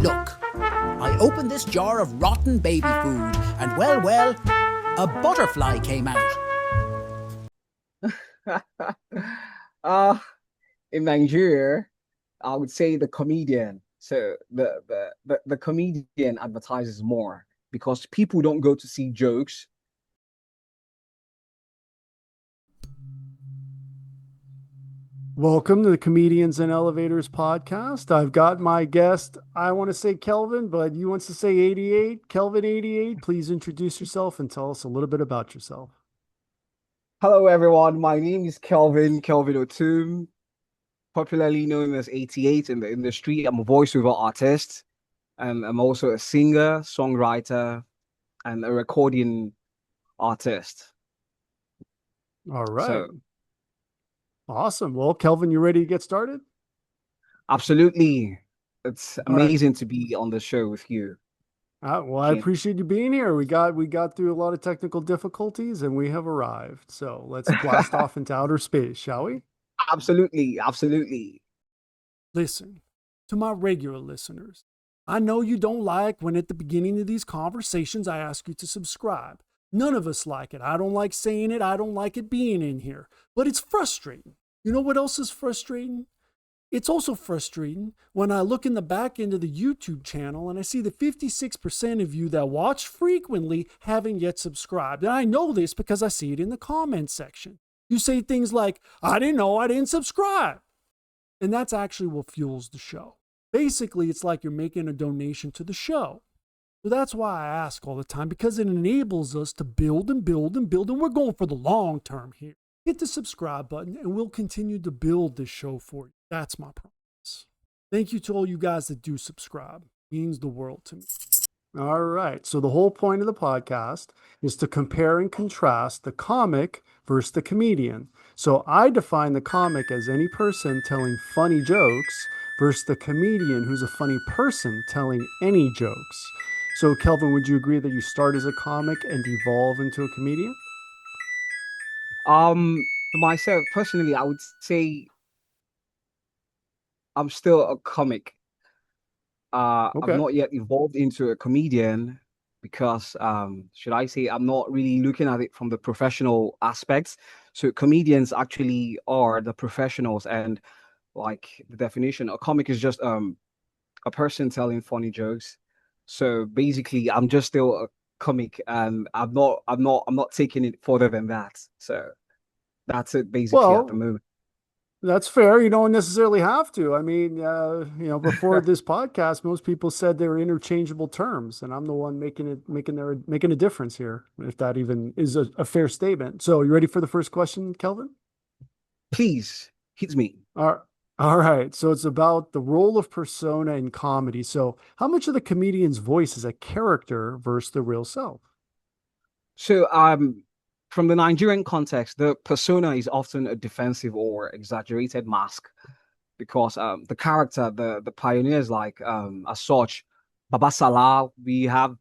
Look, I opened this jar of rotten baby food, and well, a butterfly came out. uh, in Nigeria, I would say the comedian. So the comedian advertises more because people don't go to see jokes. Welcome to the Comedians and Elevators podcast. I've got my guest, I want to say Kelvin, but you wants to say 88. Kelvin 88, please introduce yourself and tell us a little bit about yourself. Hello, everyone. My name is Kelvin Otum, popularly known as 88 in the industry. I'm a voiceover artist, and I'm also a singer, songwriter, and a recording artist. All right. So, Awesome. Well, Kelvin, you ready to get started? absolutely, it's All right. amazing to be on the show with you. Well, I appreciate you being here. We got through a lot of technical difficulties and we have arrived. So let's blast off into outer space, shall we? Absolutely. Listen, to my regular listeners, I know you don't like when at the beginning of these conversations I ask you to subscribe. None of us like it. I don't like saying it. I don't like it being in here. But it's frustrating. You know what else is frustrating? It's also frustrating when I look in the back end of the YouTube channel and I see that 56% of you that watch frequently haven't yet subscribed. And I know this because I see it in the comments section. You say things like, I didn't know I didn't subscribe. And that's actually what fuels the show. Basically, it's like you're making a donation to the show. So that's why I ask all the time, because it enables us to build and build and build. And we're going for the long term here. Hit the subscribe button and we'll continue to build this show for you. That's my promise. Thank you to all you guys that do subscribe. It means the world to me. All right. So the whole point of the podcast is to compare and contrast the comic versus the comedian. So I define the comic as any person telling funny jokes versus the comedian who's a funny person telling any jokes. So Kelvin, would you agree that you start as a comic and evolve into a comedian? For myself personally, I would say I'm still a comic. I've Okay. not yet evolved into a comedian because should I say I'm not really looking at it from the professional aspects. So comedians actually are the professionals, and like the definition, a comic is just a person telling funny jokes. So basically, I'm just still a comic, and I'm not taking it further than that. So that's it basically at the Well, moment. that's fair. You don't necessarily have to. I mean, before this podcast, most people said they were interchangeable terms, and I'm the one making a difference here, if that even is a fair statement. So, you ready for the first question, Kelvin? Please hit me. All right. So it's about the role of persona in comedy. So, how much of the comedian's voice is a character versus the real self? So, from the Nigerian context, the persona is often a defensive or exaggerated mask because the character, the pioneers like as such, Baba Salah, we have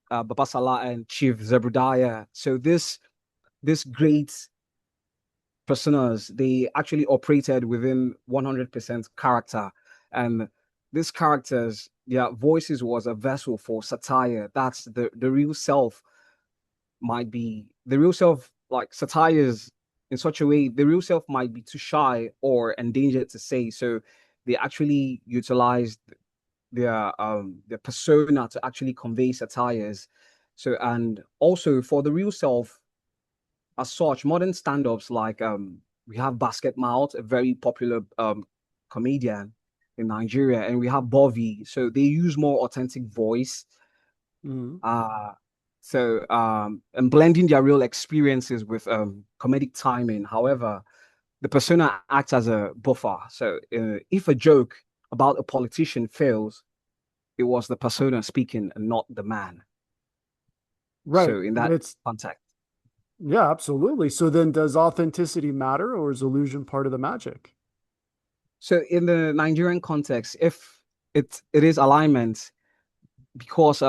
Baba Salah and Chief Zebrudaya. So this great personas, they actually operated within 100% character, and these characters, their voices was a vessel for satire. That's the real self might be the real self, like satires in such a way the real self might be too shy or endangered to say, so they actually utilized their persona to actually convey satires. So, and also for the real self as such, modern stand-ups like we have Basket Mouth, a very popular comedian in Nigeria, and we have Bovy, so they use more authentic voice, Mhm. uh and blending their real experiences with comedic timing. However, the persona acts as a buffer. So if a joke about a politician fails, it was the persona speaking and not the man. Right. So in that It's context, Yeah, absolutely. So then does authenticity matter or is illusion part of the magic? so in the Nigerian context, if it is alignment, because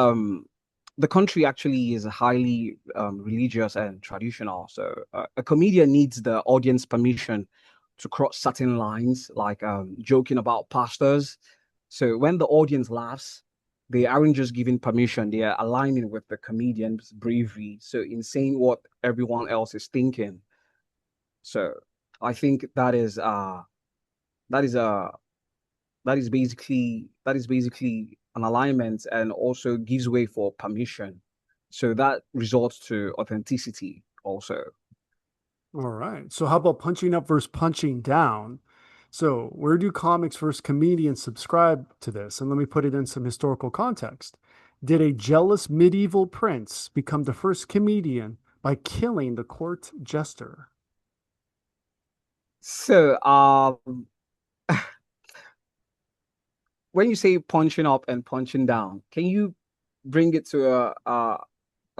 the country actually is highly religious and traditional. So a comedian needs the audience permission to cross certain lines, like joking about pastors. So when the audience laughs, they aren't just giving permission, they are aligning with the comedian's bravery. So in saying what everyone else is thinking. So I think that is basically an alignment and also gives way for permission. So that results to authenticity also. All right. So how about punching up versus punching down? So where do comics versus comedians subscribe to this? And let me put it in some historical context. Did a jealous medieval prince become the first comedian by killing the court jester? So when you say punching up and punching down, can you bring it to a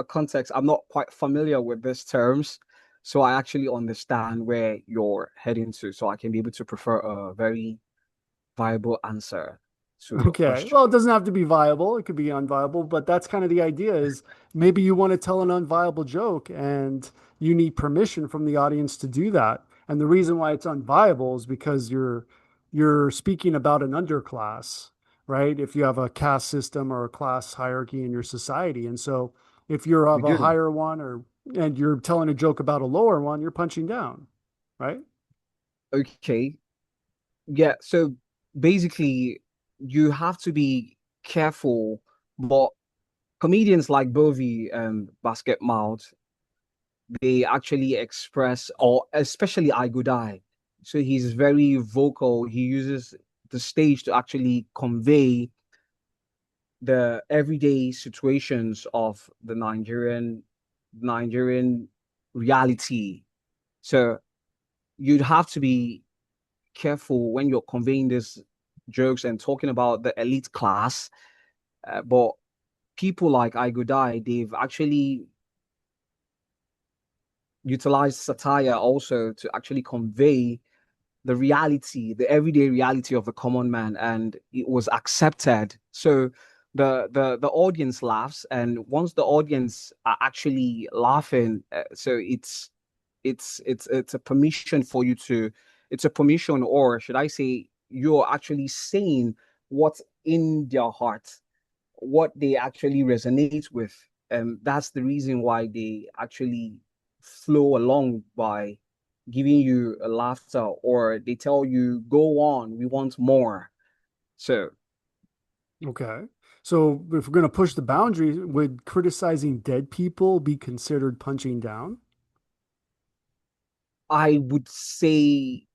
context? I'm not quite familiar with these terms, so I actually understand where you're heading to, so I can be able to prefer a very viable answer to your Okay. question. Well, it doesn't have to be viable. It could be unviable, but that's kind of the idea is maybe you want to tell an unviable joke and you need permission from the audience to do that. And the reason why it's unviable is because you're speaking about an underclass, right? If you have a caste system or a class hierarchy in your society. And so if you're We of a do. higher one or and you're telling a joke about a lower one, you're punching down, right? Okay. Yeah, so basically you have to be careful, but comedians like Bovi and Basket Mouth, they actually express, or especially Igudai. So he's very vocal. He uses the stage to actually convey the everyday situations of the Nigerian reality. So you'd have to be careful when you're conveying these jokes and talking about the elite class. But people like Igudai, they've actually utilized satire also to actually convey the reality, the everyday reality of the common man, and it was accepted. So the audience laughs, and once the audience are actually laughing, so it's a permission for you to, it's a permission, or should I say, you're actually saying what's in their heart, what they actually resonate with. And that's the reason why they actually flow along by giving you a laughter, or they tell you, go on, we want more. So Okay. So if we're going to push the boundary, would criticizing dead people be considered punching down? I would say,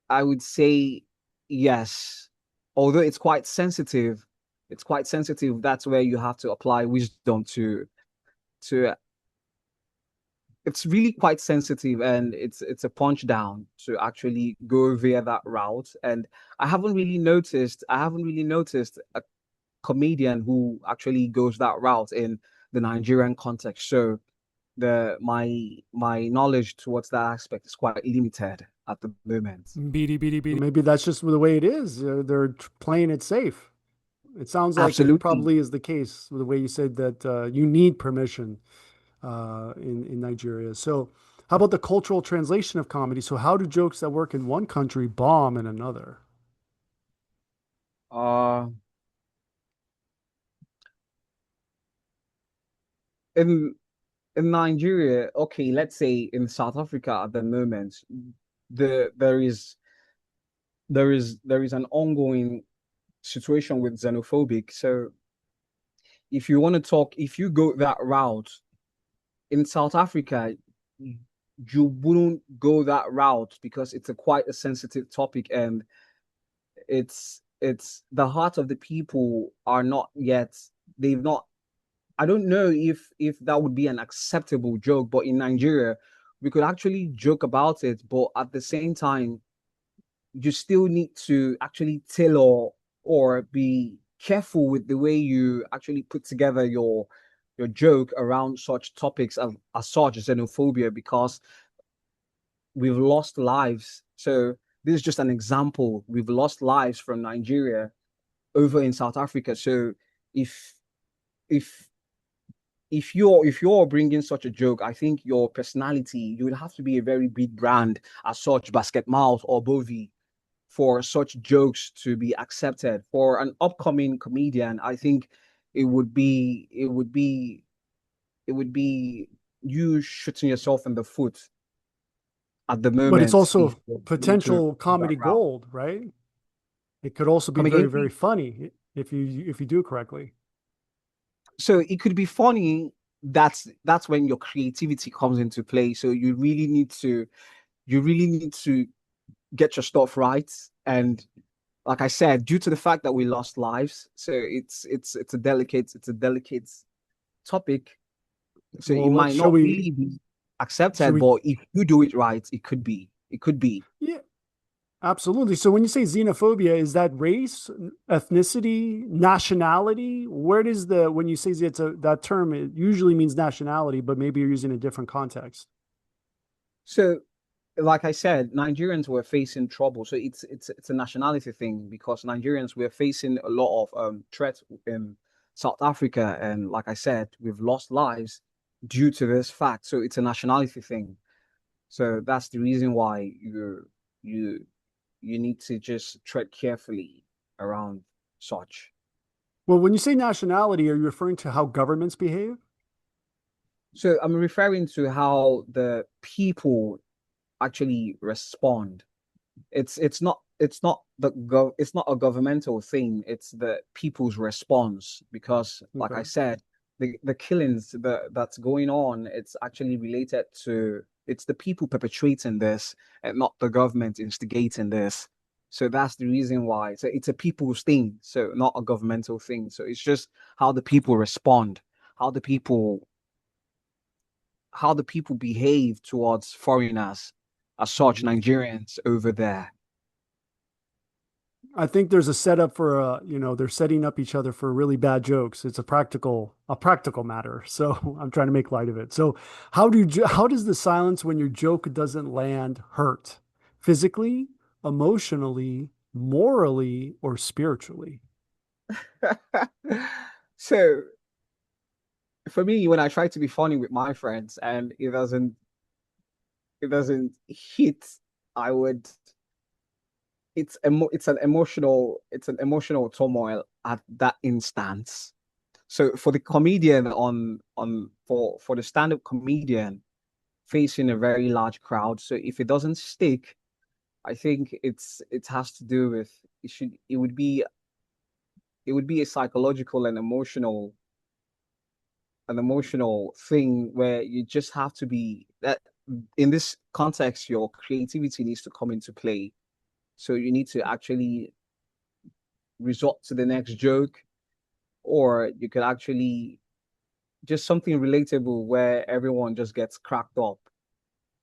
I would say yes. Although it's quite sensitive. That's where you have to apply wisdom to it's really quite sensitive, and it's a punch down to actually go via that route. And I haven't really noticed a comedian who actually goes that route in the Nigerian context. So my knowledge towards that aspect is quite limited at the moment. Beady, beady, beady. Maybe that's just the way it is. They're playing it safe. It sounds like it Absolutely. probably is the case with the way you said that you need permission in Nigeria. So, how about the cultural translation of comedy? So, how do jokes that work in one country bomb in another? Uh in in Nigeria, okay, let's say in South Africa at the moment, there is there is an ongoing situation with xenophobic. So if you want to talk, if you go that route in South Africa, you wouldn't go that route because it's a quite a sensitive topic, and it's the heart of the people are not yet, they've not, I don't know if that would be an acceptable joke, but in Nigeria, we could actually joke about it, but at the same time, you still need to actually tailor or be careful with the way you actually put together your joke around such topics as such as xenophobia, because we've lost lives. So this is just an example. We've lost lives from Nigeria over in South Africa. So if if if you're bringing such a joke, I think your personality, you would have to be a very big brand as such, Basket Mouth or Bovi, for such jokes to be accepted. For an upcoming comedian, I think it would be you shooting yourself in the foot at the But it's moment if also you're going to potential go that comedy route. gold, right? It could also be Come very, again, very please? funny if you do it correctly. So it could be funny. That's when your creativity comes into play. So you really need to get your stuff right. And like I said, due to the fact that we lost lives, so it's a delicate topic. So it Well, what might shall not we? really be Should accepted, we? but if you do it right, it could be. It could be. Yeah, absolutely. So when you say xenophobia, is that race, ethnicity, nationality? Where does the when you say that term, it usually means nationality, but maybe you're using a different context. So like I said, Nigerians were facing trouble. So it's a nationality thing because Nigerians were facing a lot of threats in South Africa, and like I said, we've lost lives due to this fact. So it's a nationality thing. So that's the reason why you you need to just tread carefully around such. Well, when you say nationality, are you referring to how governments behave? So I'm referring to how the people actually respond. It's not a governmental thing. It's the people's response because, like I Okay. said, the killings that's going on, it's actually related to it's the people perpetrating this and not the government instigating this. So that's the reason why. So it's a people's thing, so not a governmental thing. So it's just how the people respond, how the people how the people behave towards foreigners as such, Mhm. Nigerians over there. I think there's a setup for they're setting up each other for really bad jokes. It's a practical matter. So I'm trying to make light of it. So how does the silence when your joke doesn't land hurt? Physically, emotionally, morally, or spiritually? So for me, when I try to be funny with my friends and it doesn't hit, I would it's an emotional turmoil at that instance. So for the comedian on for the stand-up comedian facing a very large crowd, so if it doesn't stick, I think it has to do with it would be a psychological and emotional thing where you just have to be that in this context your creativity needs to come into play, so you need to actually resort to the next joke, or you could actually just something relatable where everyone just gets cracked up.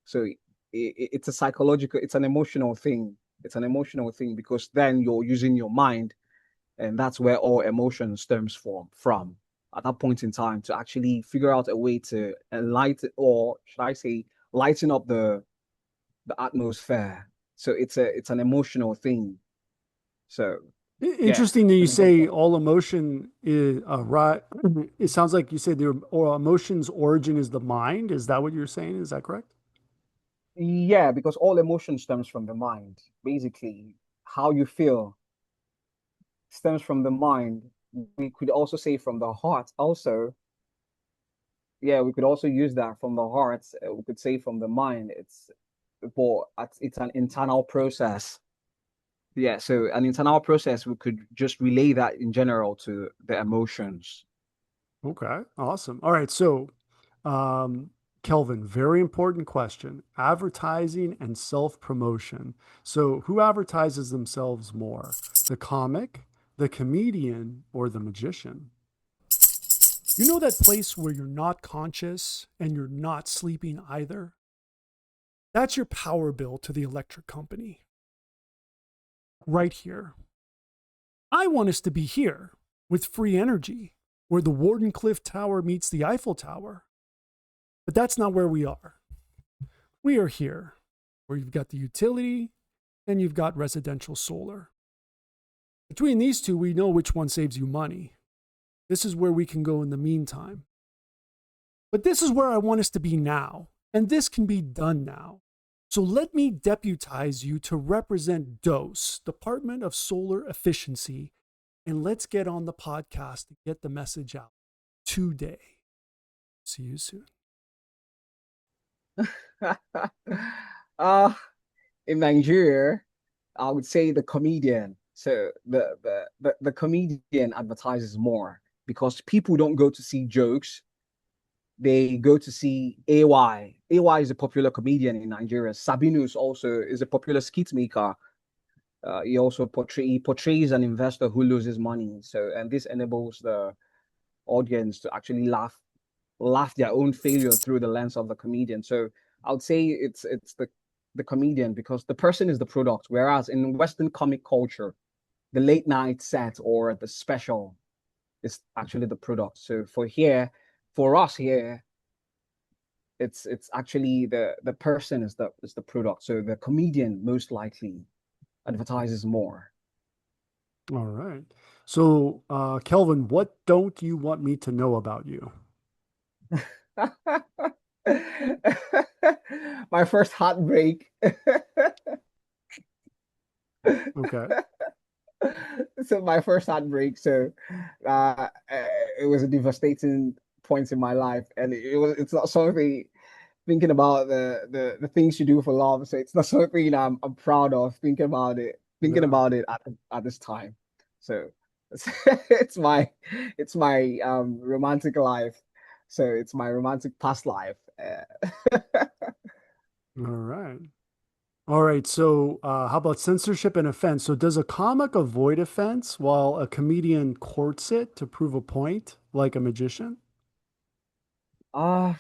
So it's a psychological, it's an emotional thing because then you're using your mind, and that's where all emotion stems from at that point in time, to actually figure out a way to enlighten, or should I say lighten up the atmosphere. So it's an emotional thing. So yeah, Interesting that it's you an say emotional all emotion is right. It sounds like you said the or emotion's origin is the mind. Is that what you're saying? Is that correct? yeah, because all emotion stems from the mind. Basically, how you feel stems from the mind. We could also say from the heart also. Yeah, we could also use that from the heart. We could say from the mind. It's an internal process. Yeah, so an internal process, we could just relay that in general to the emotions. Okay, awesome. All right, so um, Kelvin, very important question. Advertising and self-promotion. So, who advertises themselves more? The comic, the comedian, or the magician? You know that place where you're not conscious and you're not sleeping either? That's your power bill to the electric company. Right here. I want us to be here with free energy, where the Wardenclyffe Tower meets the Eiffel Tower. But that's not where we are. We are here, where you've got the utility and you've got residential solar. Between these two, we know which one saves you money. This is where we can go in the meantime. But this is where I want us to be now, and this can be done now. So let me deputize you to represent DOSE, Department of Solar Efficiency, and let's get on the podcast to get the message out today. See you soon. uh in Nigeria, I would say the comedian. So the comedian advertises more because people don't go to see jokes. They go to see AY. AY is a popular comedian in Nigeria. Sabinus also is a popular skit maker. He portrays an investor who loses money. So and this enables the audience to actually laugh their own failure through the lens of the comedian. So I would say it's the comedian because the person is the product. Whereas in Western comic culture, the late night set or the special is actually the product. So for us here, it's actually the person is the product. So the comedian most likely advertises more. All right. So, Kelvin, what don't you want me to know about you? My first heartbreak. Okay. So my first heartbreak. So it was a devastating point in my life, and it's not something thinking about the things you do for love. So it's not something I'm proud of thinking Yeah. about it at this time. So it's my romantic life. So it's my romantic past life. All right. All right. So, how about censorship and offense? So, does a comic avoid offense while a comedian courts it to prove a point, like a magician? uh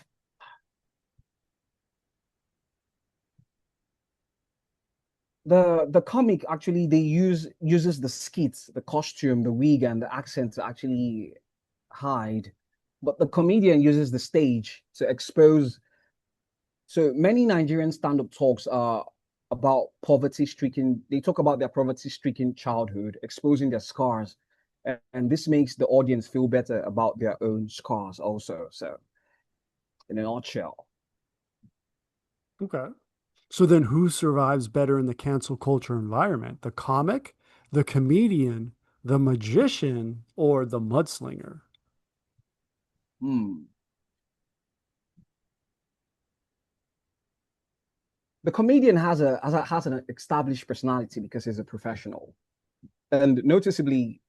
the comic actually they uses the skits, the costume, the wig, and the accent to actually hide, but the comedian uses the stage to expose. So many Nigerian stand-up talks are about poverty-stricken. They talk about their poverty-stricken childhood, exposing their scars, and this makes the audience feel better about their own scars also. So, in a nutshell. Okay. So then who survives better in the cancel culture environment? The comic, the comedian, the magician, or the mudslinger? Hmm. The comedian has an established personality because he's a professional, and noticeably,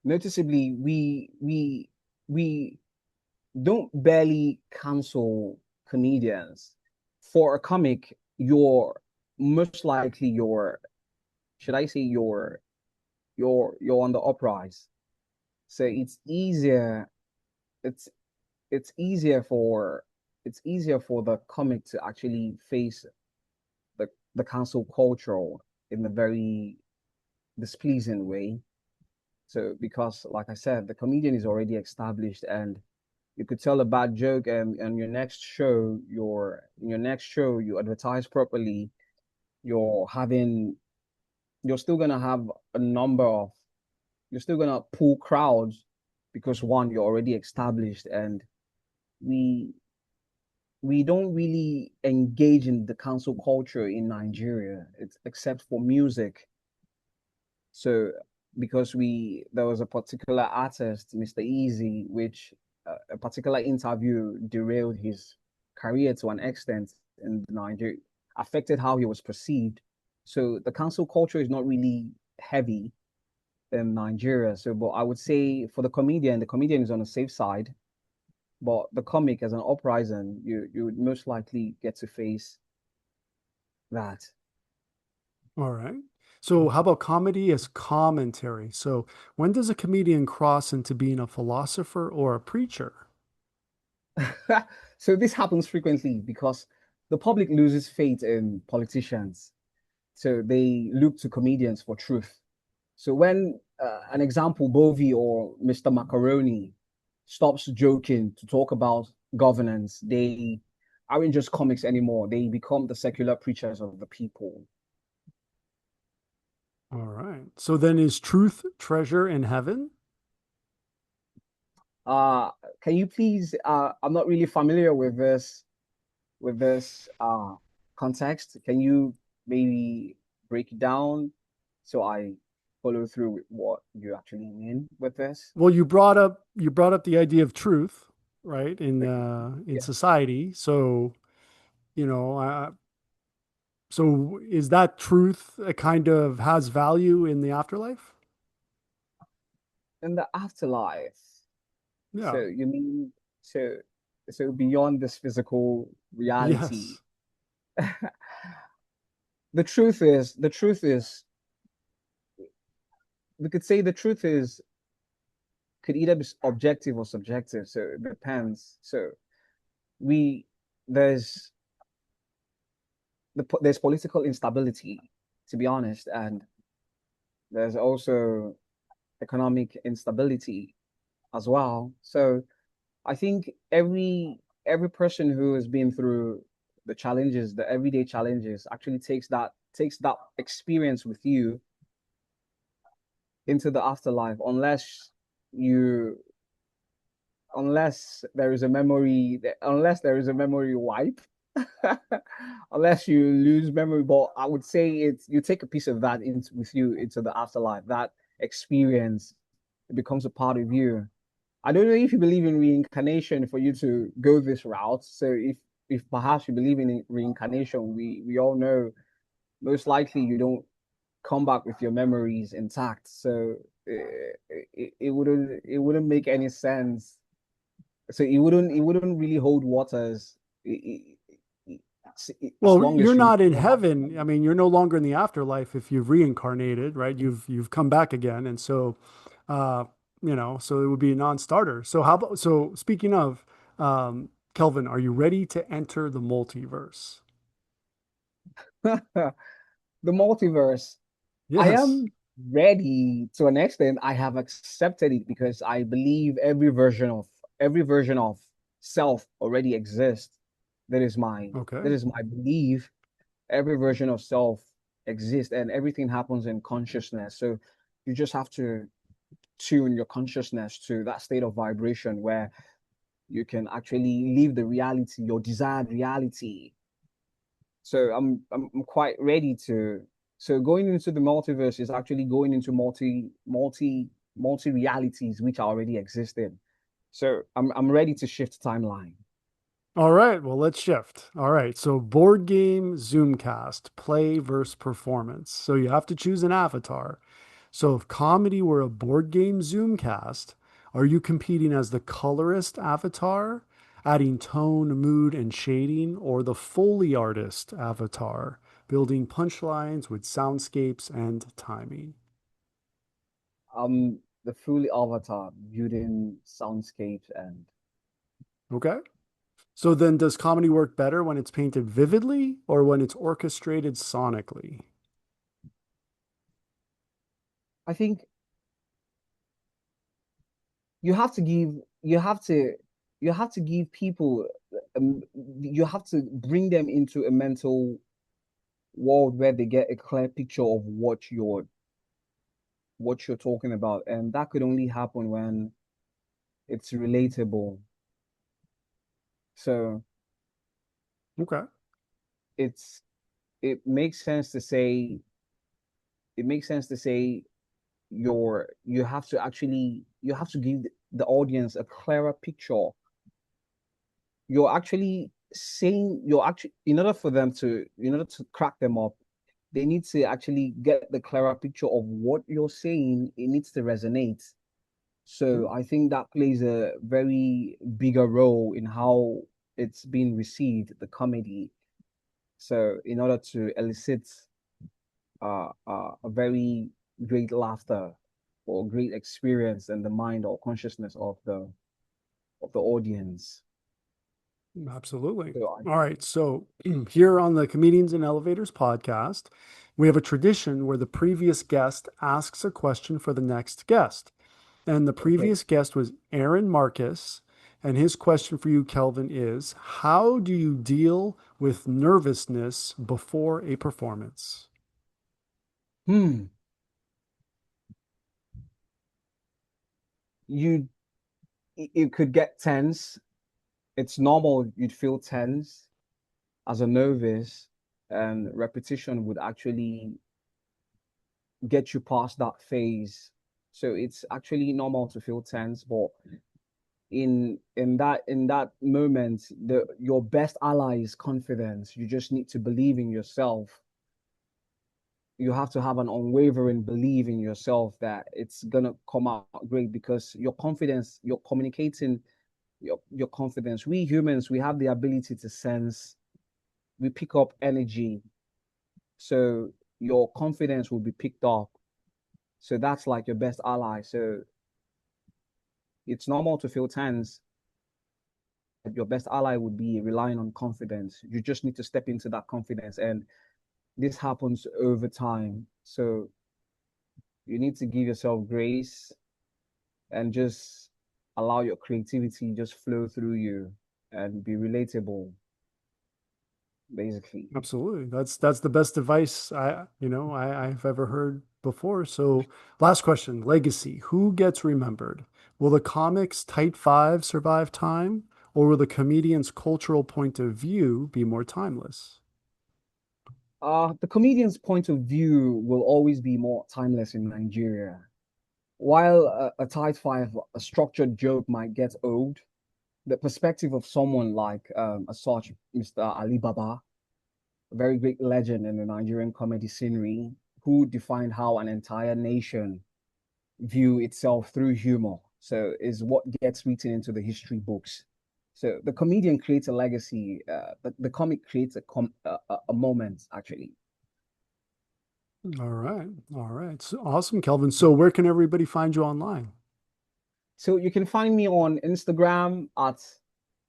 we don't barely cancel comedians. For a comic, you're most likely should I say you're on the uprise. So it's it's easier for it's easier for the comic to actually face the cancel culture in a very displeasing way. So because like I said, the comedian is already established and you could tell a bad joke and your next show you advertise properly, you're having you're still gonna have a number of you're still gonna pull crowds because one, you're already established and we we don't really engage in the cancel culture in Nigeria. It's except for music. So because we there was a particular artist, Mr. Easy, which a particular interview derailed his career to an extent in Nigeria, affected how he was perceived. So the cancel culture is not really heavy in Nigeria. So, but I would say for the comedian is on the safe side. But the comic as an uprising, you would most likely get to face that. All right. So how about comedy as commentary? So when does a comedian cross into being a philosopher or a preacher? So this happens frequently because the public loses faith in politicians. So they look to comedians for truth. So when an example, Bovi or Mr. Macaroni stops joking to talk about governance, they aren't just comics anymore. They become the secular preachers of the people. All right. So then is truth treasure in heaven? Uh, can you please? I'm not really familiar with this context? Can you maybe break it down so I follow through with what you actually mean with this? Well, you brought up the idea of truth, right? In Yeah. society. So, you know, so is that truth a kind of has value in the afterlife? In the afterlife. So Yeah. you mean so so beyond this physical reality? Yes. The truth is, we could say the truth is could either be objective or subjective. So it depends. So we there's there's political instability, to be honest, and there's also economic instability as well. So I think every person who has been through the challenges, the everyday challenges, actually takes that experience with you into the afterlife, you unless there is a memory wipe, unless you lose memory. But I would say it's you take a piece of that into with you into the afterlife. That experience, it becomes a part of you. I don't know if you believe in reincarnation for you to go this route. So if perhaps you believe in reincarnation, we all know most likely you don't come back with your memories intact. So it wouldn't make any sense. So it wouldn't really hold waters as Well, long you're as you not in come back with heaven. I mean, you're no longer in the afterlife if you've reincarnated, right? You've come back again, and so, uh, so it would be a non-starter. So how about so speaking of, Kelvin, are you ready to enter the multiverse? the multiverse. I Yes. am ready to an extent. I have accepted it because I believe every version of self already exists. Okay. That is my belief. Every version of self exists, and everything happens in consciousness. So you just have to tune your consciousness to that state of vibration where you can actually live the reality, your desired reality. So I'm quite ready to. So going into the multiverse is actually going into multi realities which are already existing. So I'm ready to shift timeline. All right. Well, let's shift. All right. So board game Zoomcast, play versus performance. So you have to choose an avatar. So if comedy were a board game Zoomcast, are you competing as the colorist avatar, adding tone, mood, and shading, or the Foley artist avatar, building punchlines with soundscapes and timing? The fully avatar building soundscapes and Okay. So then does comedy work better when it's painted vividly or when it's orchestrated sonically? I think you have to give you have to you have to give people you have to bring them into a mental world where they get a clear picture of what you're talking about, and that could only happen when it's relatable. So Okay. it's it makes sense to say it makes sense to say you have to give the audience a clearer picture. You're actually in order to crack them up, they need to actually get the clearer picture of what you're saying. It needs to resonate. So I think that plays a very bigger role in how it's being received, the comedy. So in order to elicit a very great laughter or great experience in the mind or consciousness of the audience. Absolutely. So All right. So here on the Comedians in Elevators podcast, we have a tradition where the previous guest asks a question for the next guest. And the okay. previous guest was Aaron Marcus. And his question for you, Kelvin, is how do you deal with nervousness before a performance? Hmm. You it could get tense. It's normal you'd feel tense as a novice. and repetition would actually get you past that phase. So it's actually normal to feel tense, but in that moment, your best ally is confidence. You just need to believe in yourself. You have to have an unwavering belief in yourself that it's gonna come out great, because your confidence, you're communicating your confidence. We humans, we have the ability to sense, we pick up energy. So your confidence will be picked up. So that's like your best ally. So it's normal to feel tense. Your best ally would be relying on confidence. You just need to step into that confidence. And this happens over time. So you need to give yourself grace and just allow your creativity just flow through you and be relatable, basically. Absolutely. That's the best advice I've ever heard before. So last question, legacy. Who gets remembered? Will the comics Tight Five survive time, or will the comedian's cultural point of view be more timeless? The comedian's point of view will always be more timeless in Nigeria. While a tight five, a structured joke might get old, the perspective of someone like as such Mr. Ali Baba, a very great legend in the Nigerian comedy scenery, who defined how an entire nation view itself through humor. So is what gets written into the history books. So the comedian creates a legacy. The comic creates a moment, actually. All right. All right. So, awesome, Kelvin. So where can everybody find you online? So you can find me on Instagram at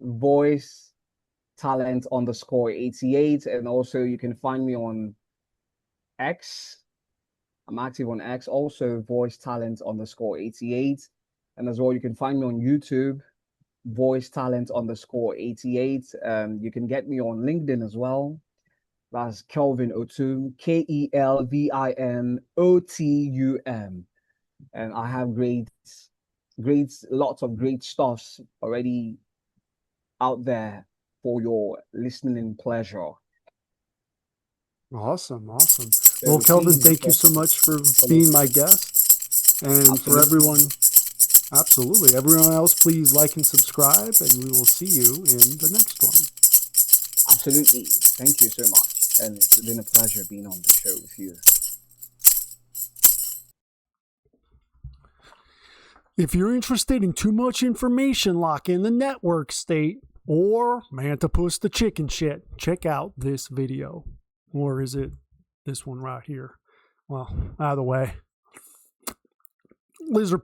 voice talent underscore 88. And also you can find me on X. I'm active on X, also voice talent underscore 88. And as well, you can find me on YouTube, voice talent underscore 88. You can get me on LinkedIn as well. That's Kelvin Otum, KelvinOtum. And I have lots of great stuffs already out there for your listening pleasure. Awesome. Awesome. So Well, Kelvin, please thank you so much for being my guest. And for everyone, absolutely. Everyone else, please like and subscribe, and we will see you in the next one. Absolutely. Thank you so much. And it's been a pleasure being on the show with you. If you're interested in too much information like in the network state or Mantipus the chicken shit, check out this video. Or is it this one right here? Well, either way. Lizard.